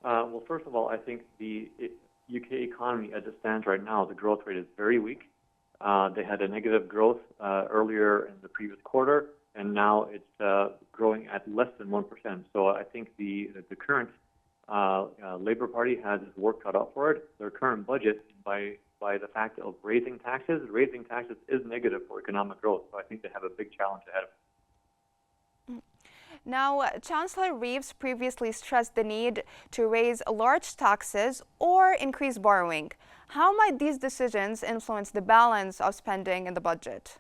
Well, first of all, I think the UK economy, as it stands right now, the growth rate is very weak. They had a negative growth earlier in the previous quarter, and now it's growing at less than 1%. So I think the current Labour Party has its work cut out for it. Their current budget, by the fact of raising taxes is negative for economic growth. So I think they have a big challenge ahead of them. Now, Chancellor Reeves previously stressed the need to raise large taxes or increase borrowing. How might these decisions influence the balance of spending in the budget?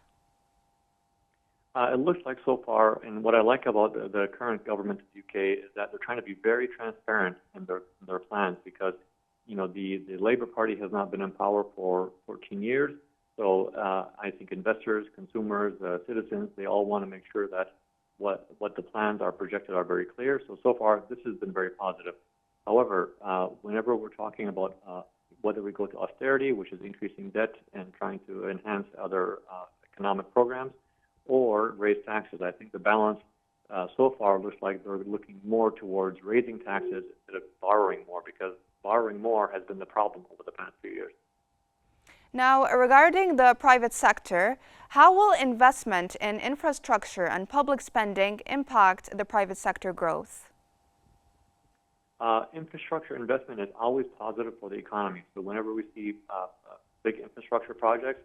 It looks like so far, and what I like about the current government in the UK is that they're trying to be very transparent in their plans because, the Labour Party has not been in power for 14 years. So I think investors, consumers, citizens, they all want to make sure that what the plans are projected are very clear. So far, this has been very positive. However, whenever we're talking about whether we go to austerity, which is increasing debt and trying to enhance other economic programs, or raise taxes, I think the balance so far looks like they're looking more towards raising taxes instead of borrowing more, because borrowing more has been the problem over the past few years. Now, regarding the private sector, how will investment in infrastructure and public spending impact the private sector growth? Infrastructure investment is always positive for the economy. So whenever we see big infrastructure projects,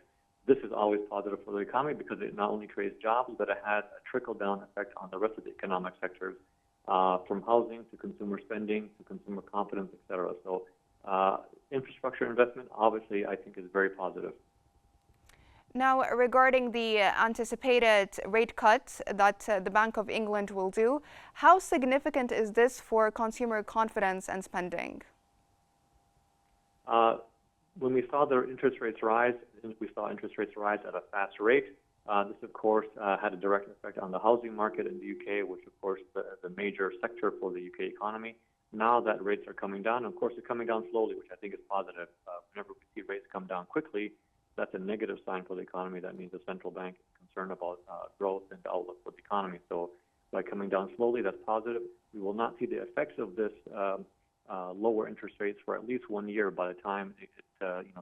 this is always positive for the economy because it not only creates jobs, but it has a trickle-down effect on the rest of the economic sectors, from housing to consumer spending to consumer confidence, et cetera. So infrastructure investment, obviously, I think is very positive. Now, regarding the anticipated rate cut that the Bank of England will do, how significant is this for consumer confidence and spending? When we saw their interest rates rise, we saw interest rates rise at a fast rate. This, of course, had a direct effect on the housing market in the UK, which, of course, is a major sector for the UK economy. Now that rates are coming down, of course, they're coming down slowly, which I think is positive. Whenever we see rates come down quickly, that's a negative sign for the economy. That means the central bank is concerned about growth and the outlook for the economy. So by coming down slowly, that's positive. We will not see the effects of this lower interest rates for at least 1 year by the time it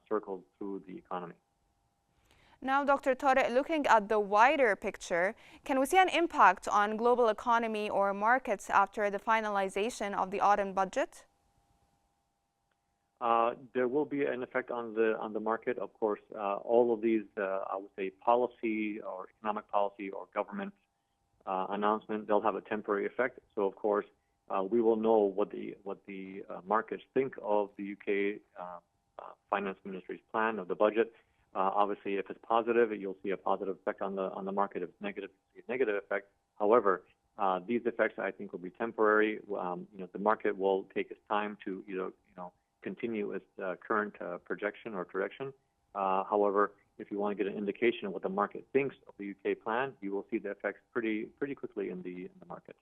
circles through the economy. Now, Dr. Tariq, looking at the wider picture, can we see an impact on global economy or markets after the finalization of the autumn budget? There will be an effect on the market. Of course, all of these, I would say, policy or economic policy or government announcement, they'll have a temporary effect. So, of course, we will know what the markets think of the UK Finance Ministry's plan of the budget. Obviously, if it's positive, you'll see a positive effect on the market. If it's negative, you'll see a negative effect. However, these effects, I think, will be temporary. The market will take its time to continue its current projection or direction. However, if you want to get an indication of what the market thinks of the UK plan, you will see the effects pretty quickly in the market.